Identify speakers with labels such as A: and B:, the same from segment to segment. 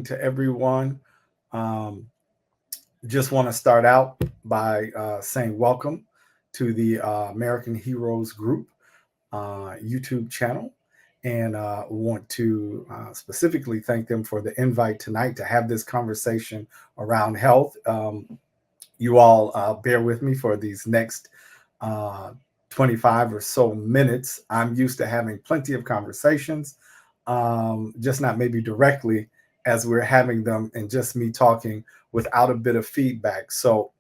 A: evening to everyone. Um, just want to start out by saying welcome to the American Heroes Group YouTube channel, and want to specifically thank them for the invite tonight to have this conversation around health. You all bear with me for these next uh, 25 or so minutes. I'm used to having plenty of conversations, just not maybe directly as we're having them and just me talking without a bit of feedback. So,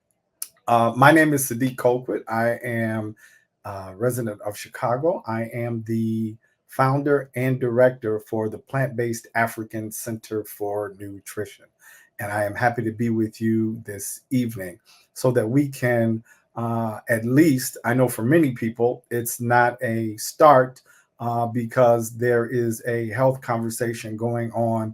A: my name is Sadeek Colquitt. I am a resident of Chicago. I am the founder and director for the Plant Base Afrikan Center for Nutrition. And I am happy to be with you this evening so that we can, at least, I know for many people, it's not a start because there is a health conversation going on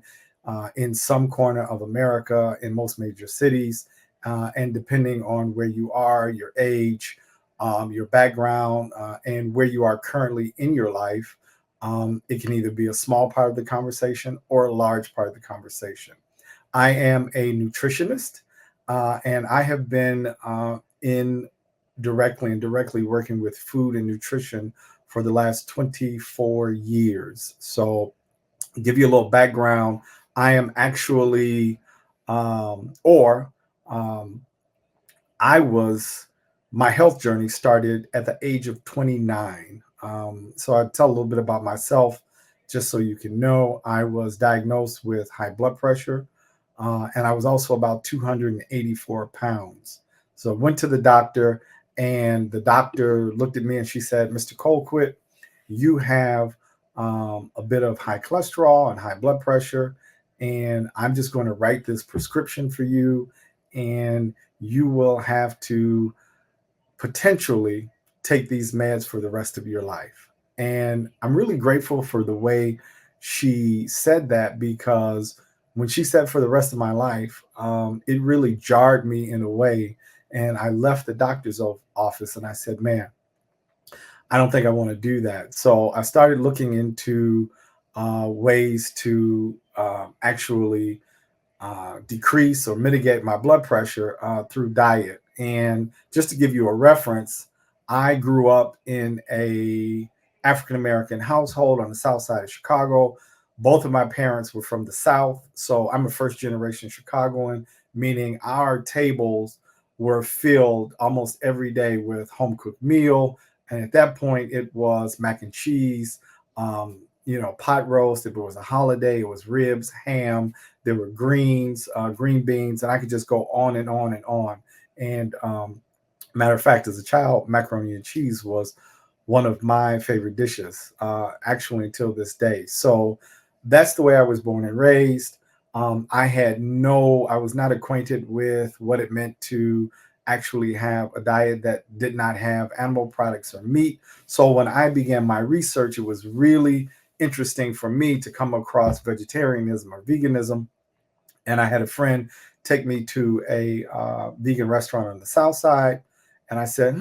A: in some corner of America, in most major cities. And depending on where you are, your age, your background, and where you are currently in your life, it can either be a small part of the conversation or a large part of the conversation. I am a nutritionist, and I have been in directly and directly working with food and nutrition for the last 24 years. So, give you a little background. I am actually, or um, I was, my health journey started at the age of 29. So I tell a little bit about myself just so you can know. I was diagnosed with high blood pressure, and I was also about 284 pounds. So I went to the doctor, and the doctor looked at me and she said, "Mr. Colquitt, you have a bit of high cholesterol and high blood pressure, and I'm just going to write this prescription for you, and you will have to potentially take these meds for the rest of your life." And I'm really grateful for the way she said that, because when she said for the rest of my life, it really jarred me in a way. And I left the doctor's office and I said, man, I don't think I want to do that. So I started looking into ways to actually decrease or mitigate my blood pressure through diet. And just to give you a reference, I grew up in a African American household on the south side of Chicago. Both of my parents were from the South, so I'm a first generation Chicagoan, meaning our tables were filled almost every day with home cooked meal. And at that point, it was mac and cheese, pot roast. If it was a holiday, it was ribs, ham. There were greens, green beans, and I could just go on and on and on. And matter of fact, as a child, macaroni and cheese was one of my favorite dishes, actually until this day. So that's the way I was born and raised. I was not acquainted with what it meant to actually have a diet that did not have animal products or meat. So when I began my research, it was really interesting for me to come across vegetarianism or veganism. And I had a friend take me to a vegan restaurant on the South Side. And I said,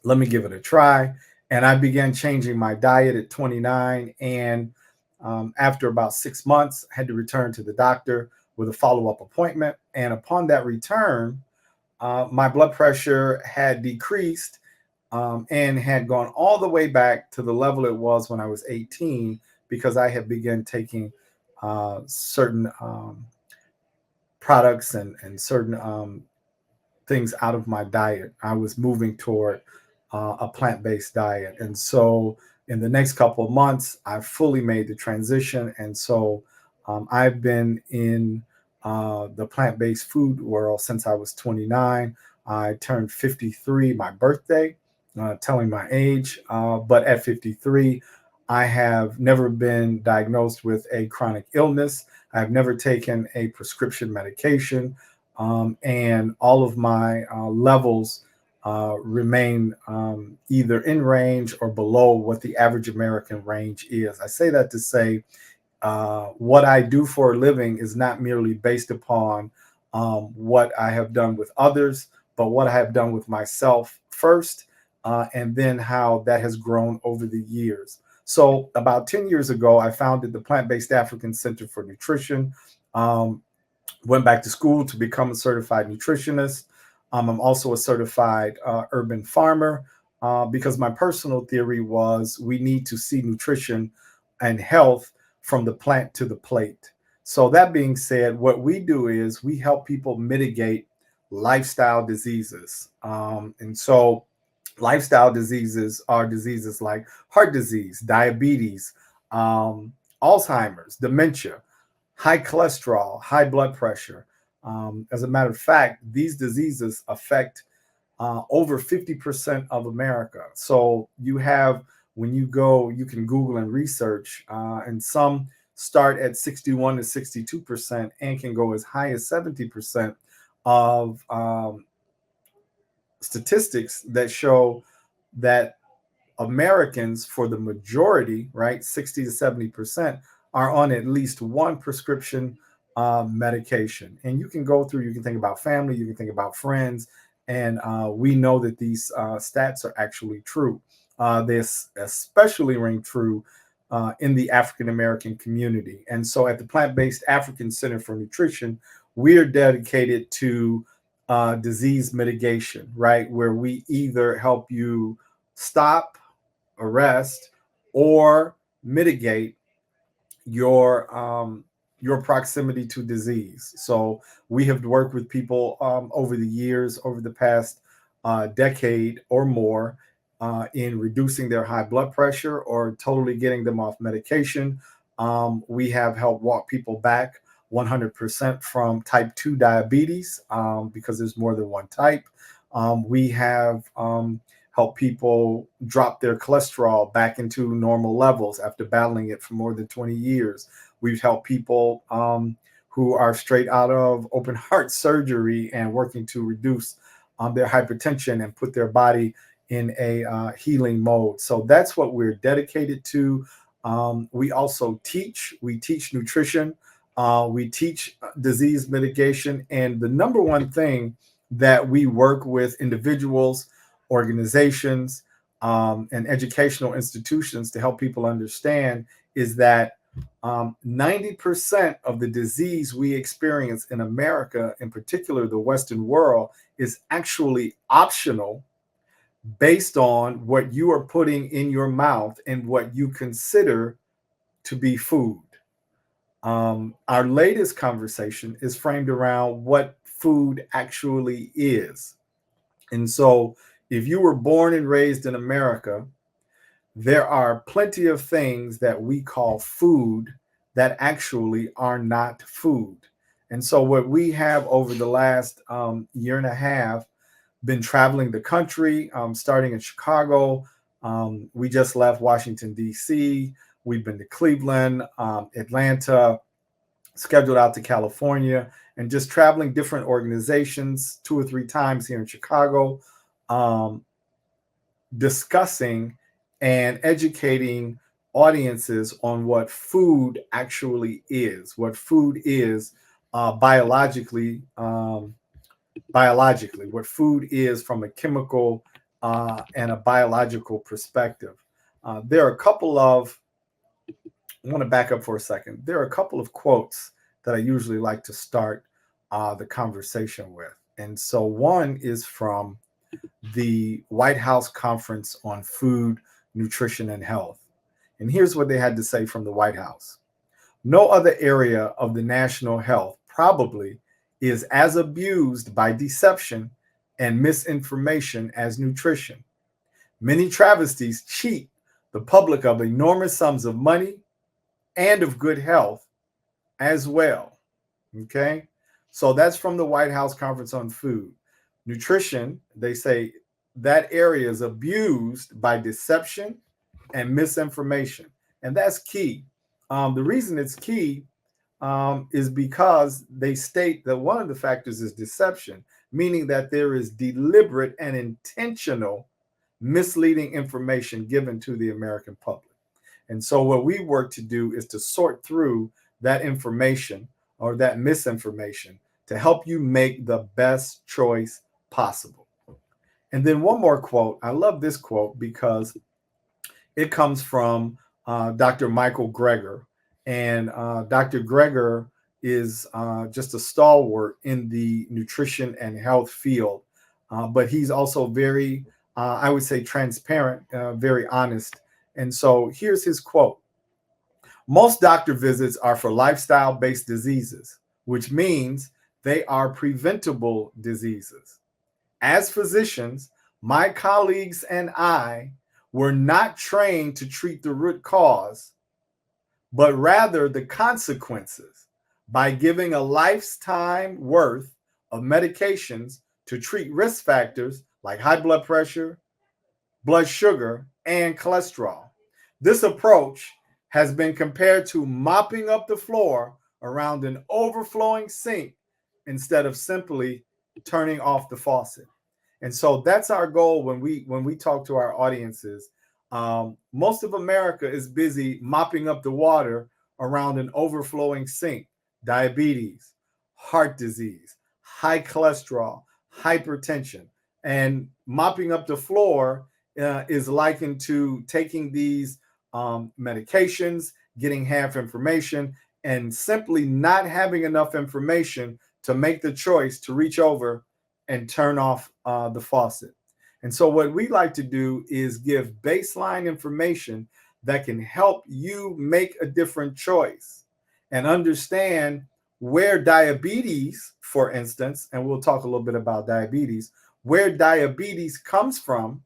A: let me give it a try. And I began changing my diet at 29. And after about 6 months, I had to return to the doctor with a follow-up appointment. And upon that return, my blood pressure had decreased and had gone all the way back to the level it was when I was 18, because I had begun taking certain products and certain things out of my diet. I was moving toward a plant-based diet. And so in the next couple of months, I fully made the transition. And so I've been in the plant-based food world since I was 29. I turned 53, my birthday, telling my age. But at 53, I have never been diagnosed with a chronic illness. I've never taken a prescription medication. And all of my levels remain either in range or below what the average American range is. I say that to say what I do for a living is not merely based upon what I have done with others, but what I have done with myself first, and then how that has grown over the years. So about 10 years ago, I founded the Plant Based Afrikan Center for Nutrition. Went back to school to become a certified nutritionist. I'm also a certified urban farmer because my personal theory was we need to see nutrition and health from the plant to the plate. So that being said, what we do is we help people mitigate lifestyle diseases. And so lifestyle diseases are diseases like heart disease, diabetes, Alzheimer's, dementia, high cholesterol, high blood pressure. As a matter of fact, these diseases affect over 50% of America. So you have, when you go, you can Google and research, and some start at 61 to 62% and can go as high as 70% of statistics that show that Americans, for the majority, right, 60 to 70%, are on at least one prescription medication. And you can go through, you can think about family, you can think about friends, and we know that these stats are actually true. They especially ring true in the African American community. And so at the Plant Based Afrikan Center for Nutrition, we are dedicated to disease mitigation, right, where we either help you stop, arrest, or mitigate your proximity to disease. So we have worked with people over the years, over the past decade or more, in reducing their high blood pressure or totally getting them off medication. We have helped walk people back 100% from type 2 diabetes because there's more than one type. We have help people drop their cholesterol back into normal levels after battling it for more than 20 years. We've helped people who are straight out of open heart surgery and working to reduce their hypertension and put their body in a healing mode. So that's what we're dedicated to. We also teach. We teach nutrition. We teach disease mitigation. And the number one thing that we work with individuals, organizations, and educational institutions to help people understand is that 90% of the disease we experience in America, in particular the Western world, is actually optional based on what you are putting in your mouth and what you consider to be food. Our latest conversation is framed around what food actually is. And so if you were born and raised in America, there are plenty of things that we call food that actually are not food. And so what we have over the last year and a half been traveling the country, starting in Chicago. We just left Washington, D.C. We've been to Cleveland, Atlanta, scheduled out to California, and just traveling different organizations 2 or 3 times here in Chicago, discussing and educating audiences on what food actually is, what food is biologically, what food is from a chemical and a biological perspective. There are a couple of, I want to back up for a second. There are a couple of quotes that I usually like to start the conversation with. And so one is from the White House Conference on Food, Nutrition, and Health. And here's what they had to say from the White House. No other area of the national health probably is as abused by deception and misinformation as nutrition. Many travesties cheat the public of enormous sums of money and of good health as well. Okay, so that's from the White House Conference on Food. Nutrition, they say that area is abused by deception and misinformation. And that's key. The reason it's key is because they state that one of the factors is deception, meaning that there is deliberate and intentional misleading information given to the American public. And so what we work to do is to sort through that information or that misinformation to help you make the best choice possible. And then one more quote. I love this quote because it comes from Dr. Michael Greger. And Dr. Greger is just a stalwart in the nutrition and health field, but he's also very, I would say, transparent, very honest. And so here's his quote. Most doctor visits are for lifestyle-based diseases, which means they are preventable diseases. As physicians, my colleagues and I were not trained to treat the root cause, but rather the consequences by giving a lifetime worth of medications to treat risk factors like high blood pressure, blood sugar, and cholesterol. This approach has been compared to mopping up the floor around an overflowing sink instead of simply turning off the faucet. And so that's our goal when we talk to our audiences. Most of America is busy mopping up the water around an overflowing sink: diabetes, heart disease, high cholesterol, hypertension. And mopping up the floor is likened to taking these medications, getting half information, and simply not having enough information to make the choice to reach over and turn off the faucet. And so what we like to do is give baseline information that can help you make a different choice and understand where diabetes, for instance, and we'll talk a little bit about diabetes, where diabetes comes from,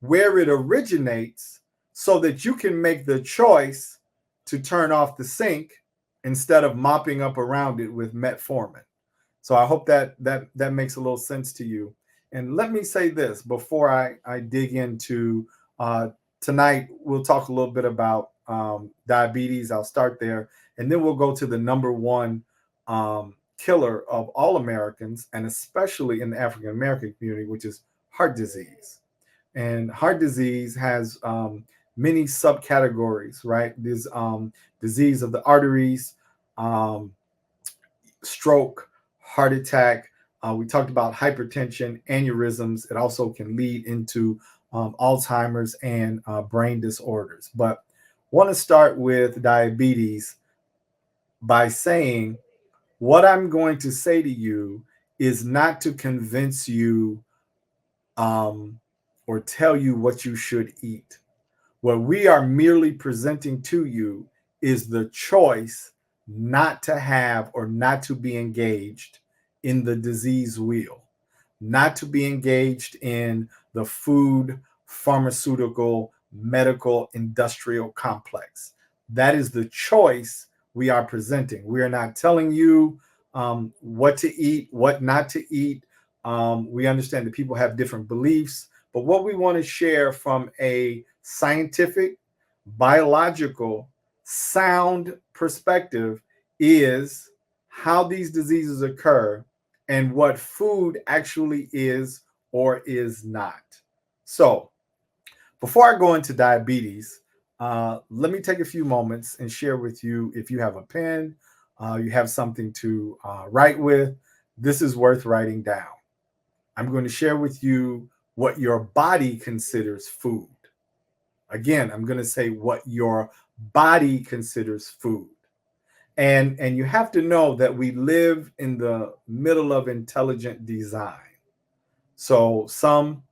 A: where it originates, so that you can make the choice to turn off the sink instead of mopping up around it with metformin. So I hope that makes a little sense to you. And let me say this before I dig into tonight. We'll talk a little bit about diabetes. I'll start there, and then we'll go to the number one killer of all Americans, and especially in the African American community, which is heart disease. And heart disease has many subcategories, right? There's disease of the arteries, stroke, heart attack. We talked about hypertension, aneurysms. It also can lead into Alzheimer's and brain disorders. But want to start with diabetes by saying what I'm going to say to you is not to convince you or tell you what you should eat. What we are merely presenting to you is the choice not to have or not to be engaged in the disease wheel, not to be engaged in the food, pharmaceutical, medical, industrial complex. That is the choice we are presenting. We are not telling you what to eat, what not to eat. We understand that people have different beliefs, but what we want to share from a scientific, biological, sound perspective is how these diseases occur and what food actually is or is not. So before I go into diabetes, let me take a few moments and share with you, if you have a pen, you have something to write with, this is worth writing down. I'm going to share with you what your body considers food. Again, I'm going to say what your body considers food. And you have to know that we live in the middle of intelligent design. So some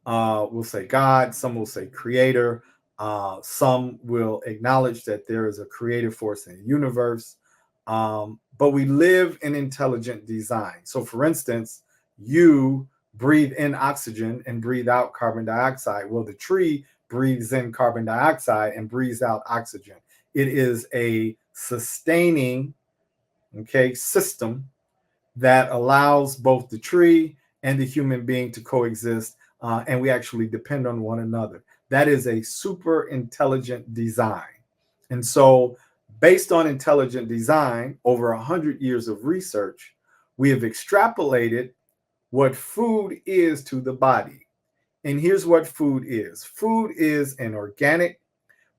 A: will say God, some will say creator, some will acknowledge that there is a creative force in the universe. But we live in intelligent design. So for instance, you breathe in oxygen and breathe out carbon dioxide. Well, the tree breathes in carbon dioxide and breathes out oxygen. It is a sustaining, system that allows both the tree and the human being to coexist, and we actually depend on one another. That is a super intelligent design. And so based on intelligent design, over 100 years of research, we have extrapolated what food is to the body. And here's what food is. Food is an organic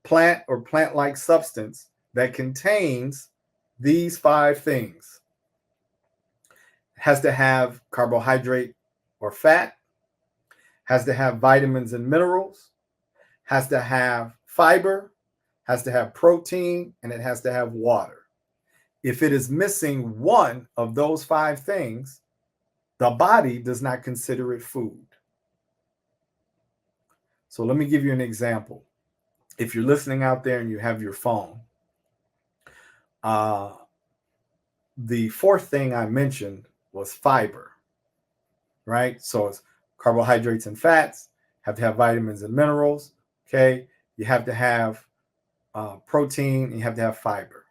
A: plant or plant-like substance that contains these 5 things. It has to have carbohydrate or fat, has to have vitamins and minerals, has to have fiber, has to have protein, and it has to have water. If it is missing one of those 5 things, the body does not consider it food. So let me give you an example. If you're listening out there and you have your phone, the 4th thing I mentioned was fiber, right? So it's carbohydrates and fats, have to have vitamins and minerals, okay? You have to have protein, and you have to have fiber,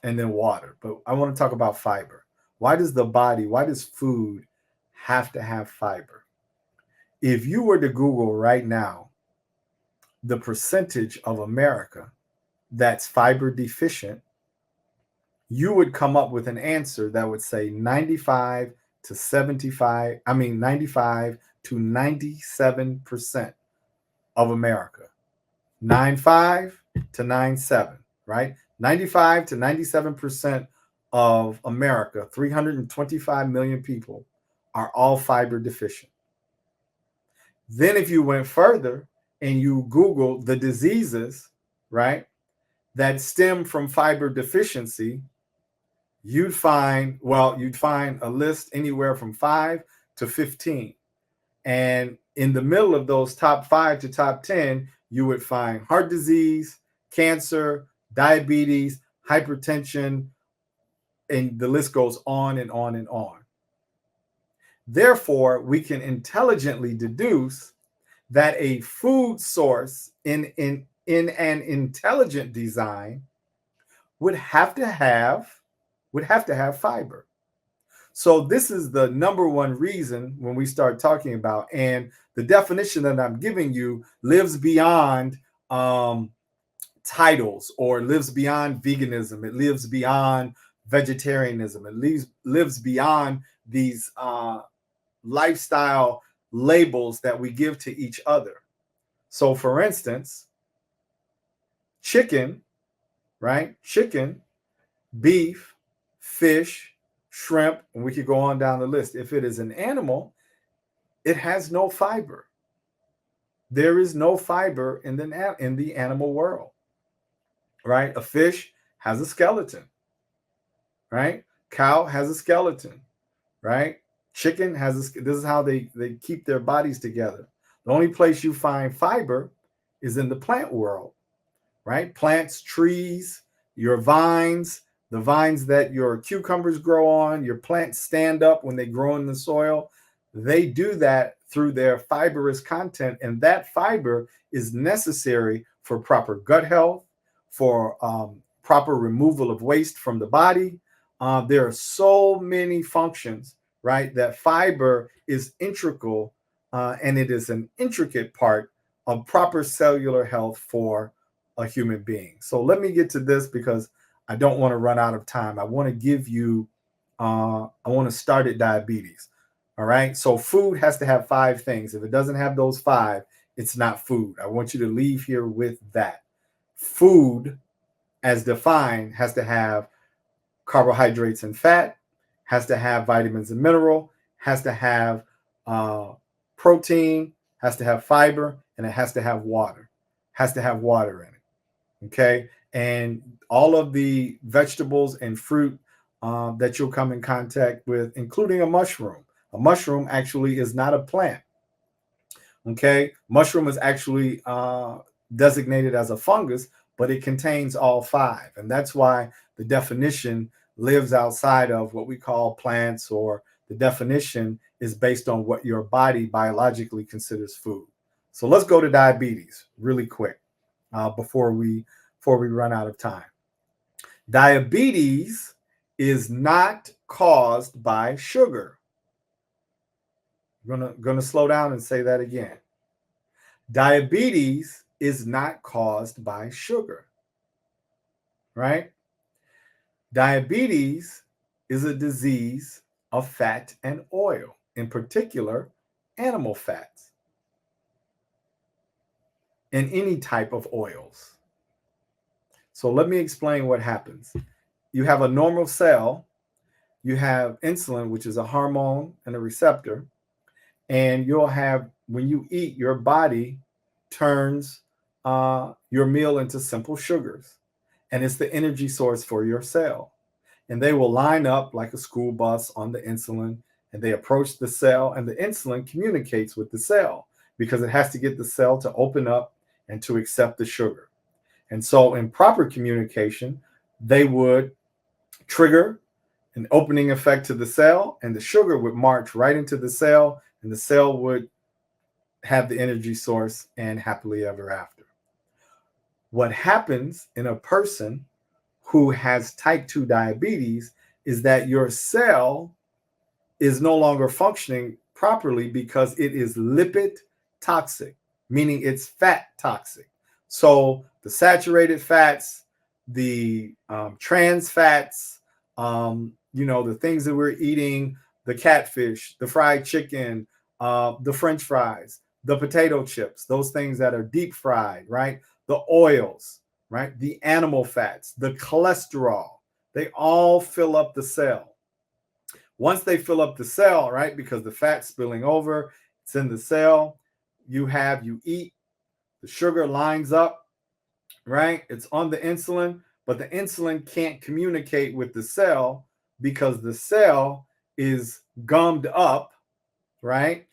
A: and then water. But I want to talk about fiber. Why does food have to have fiber? If you were to Google right now the percentage of America that's fiber deficient, you would come up with an answer that would say 95 to 97% of America. 95 to 97, right? 95 to 97% of America, 325 million people, are all fiber deficient. Then if you went further and you Google the diseases, right, that stem from fiber deficiency, you'd find a list anywhere from 5 to 15. And in the middle of those top 5 to top 10, you would find heart disease, cancer, diabetes, hypertension, and the list goes on and on and on. Therefore, we can intelligently deduce that a food source in an intelligent design would have to have fiber. So this is the number one reason when we start talking about, and the definition that I'm giving you lives beyond titles, or lives beyond veganism. It lives beyond vegetarianism. It lives beyond these lifestyle labels that we give to each other. So for instance, chicken, right? Chicken, beef, fish, shrimp, and we could go on down the list. If it is an animal, it has no fiber. There is no fiber in the animal world, right? A fish has a skeleton, right? Cow has a skeleton, right? Chicken has this is how they keep their bodies together. The only place you find fiber is in the plant world, right? Plants, trees, your vines, the vines that your cucumbers grow on, your plants stand up when they grow in the soil. They do that through their fibrous content, and that fiber is necessary for proper gut health, for proper removal of waste from the body. There are so many functions, right, that fiber is integral, and it is an intricate part of proper cellular health for a human being. So let me get to this because I don't want to run out of time. I want to give you, I want to start at diabetes. All right. So food has to have 5 things. If it doesn't have those 5, it's not food. I want you to leave here with that. Food, as defined, has to have carbohydrates and fat, has to have vitamins and mineral, has to have protein, has to have fiber, and it has to have water. Has to have water in it. Okay. And all of the vegetables and fruit that you'll come in contact with, including a mushroom. A mushroom actually is not a plant. Okay. Mushroom is actually designated as a fungus, but it contains all 5. And that's why the definition lives outside of what we call plants, or the definition is based on what your body biologically considers food. So let's go to diabetes really quick before we run out of time. Diabetes is not caused by sugar. I'm gonna slow down and say that again. Diabetes is not caused by sugar, right? Diabetes is a disease of fat and oil, in particular, animal fats, and any type of oils. So let me explain what happens. You have a normal cell, you have insulin, which is a hormone and a receptor, and you'll have, when you eat, your body turns your meal into simple sugars, and it's the energy source for your cell. and they will line up like a school bus on the insulin, and they approach the cell, and the insulin communicates with the cell because it has to get the cell to open up and to accept the sugar. And so in proper communication, they would trigger an opening effect to the cell, and the sugar would march right into the cell, and the cell would have the energy source and happily ever after. What happens in a person who has type 2 diabetes is that your cell is no longer functioning properly because it is lipid toxic, meaning it's fat toxic. So the saturated fats, the trans fats, the things that we're eating, the catfish, the fried chicken, the French fries, the potato chips, those things that are deep fried, right? The oils, right? The animal fats, the cholesterol, they all fill up the cell. Once they fill up the cell, right, because the fat's spilling over, it's in the cell, you eat, the sugar lines up, right? It's on the insulin, but the insulin can't communicate with the cell because the cell is gummed up, right?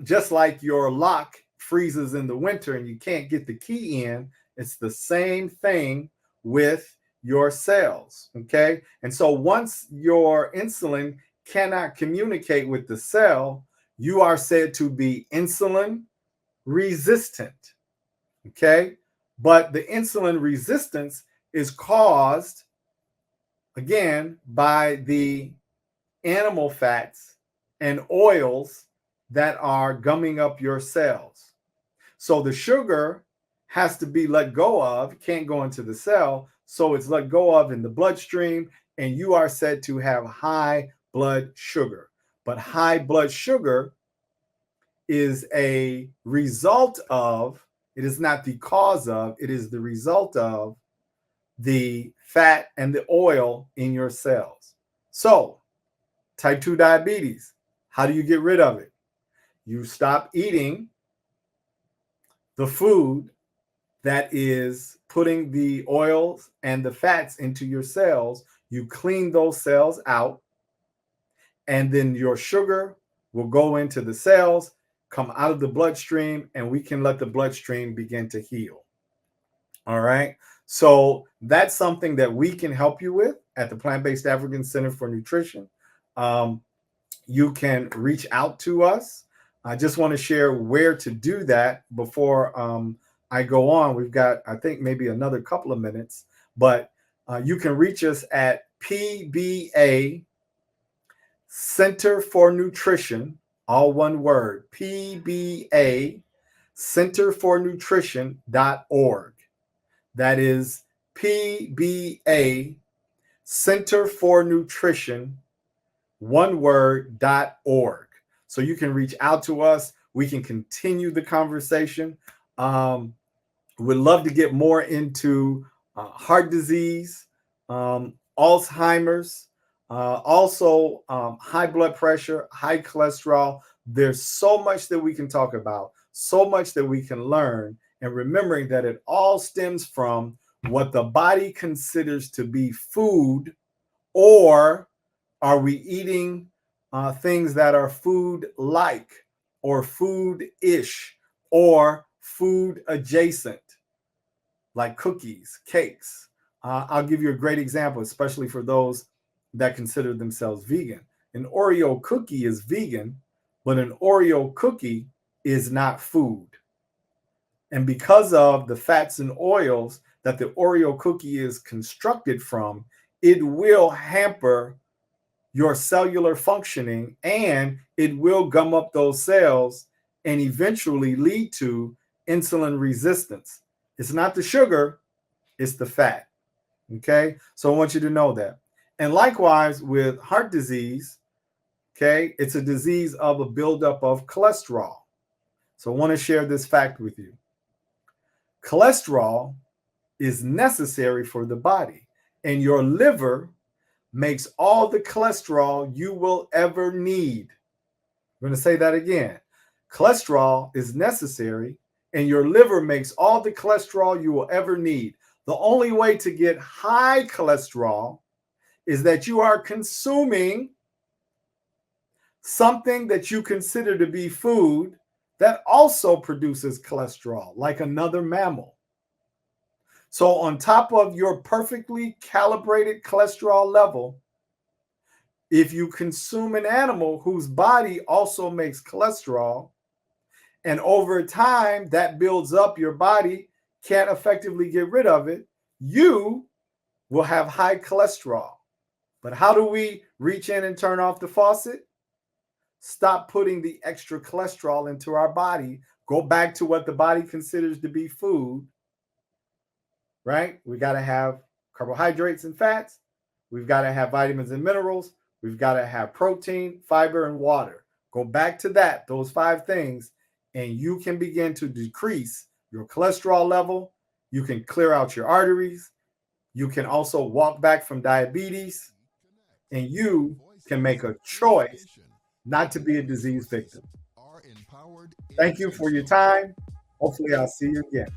A: Just like your lock freezes in the winter and you can't get the key in, it's the same thing with your cells, okay? And so once your insulin cannot communicate with the cell, you are said to be insulin resistant, okay? But the insulin resistance is caused, again, by the animal fats and oils that are gumming up your cells. So the sugar has to be let go of, can't go into the cell, so it's let go of in the bloodstream, and you are said to have high blood sugar. But high blood sugar is a result of, it is not the cause of, it is the result of the fat and the oil in your cells. So, type 2 diabetes, how do you get rid of it? You stop eating the food that is putting the oils and the fats into your cells. You clean those cells out, and then your sugar will go into the cells, come out of the bloodstream, and we can let the bloodstream begin to heal. All right. So that's something that we can help you with at the Plant Base Afrikan Center for Nutrition. You can reach out to us. I just want to share where to do that before I go on. We've got, I think, maybe another couple of minutes, but you can reach us at PBA Center for Nutrition, all one word, PBA Center for Nutrition.org. That is PBA Center for Nutrition, one word, .org. So you can reach out to us. We can continue the conversation. We'd love to get more into heart disease, Alzheimer's, also high blood pressure, high cholesterol. There's so much that we can talk about, so much that we can learn, and remembering that it all stems from what the body considers to be food, or are we eating things that are food-like or food-ish or food adjacent, like cookies, cakes. I'll give you a great example, especially for those that consider themselves vegan. An Oreo cookie is vegan, but an Oreo cookie is not food. And because of the fats and oils that the Oreo cookie is constructed from, it will hamper your cellular functioning, and it will gum up those cells and eventually lead to insulin resistance. It's not the sugar, it's the fat. Okay, so I want you to know that. And likewise with heart disease, okay, it's a disease of a buildup of cholesterol. So I want to share this fact with you. Cholesterol is necessary for the body, and your liver makes all the cholesterol you will ever need. I'm going to say that again. Cholesterol is necessary, and your liver makes all the cholesterol you will ever need. The only way to get high cholesterol is that you are consuming something that you consider to be food that also produces cholesterol, like another mammal. So on top of your perfectly calibrated cholesterol level, if you consume an animal whose body also makes cholesterol, and over time that builds up, your body can't effectively get rid of it, you will have high cholesterol. But how do we reach in and turn off the faucet? Stop putting the extra cholesterol into our body. Go back to what the body considers to be food, right? We got to have carbohydrates and fats. We've got to have vitamins and minerals. We've got to have protein, fiber, and water. Go back to that, those 5 things, and you can begin to decrease your cholesterol level. You can clear out your arteries. You can also walk back from diabetes, and you can make a choice not to be a disease victim. Thank you for your time. Hopefully, I'll see you again.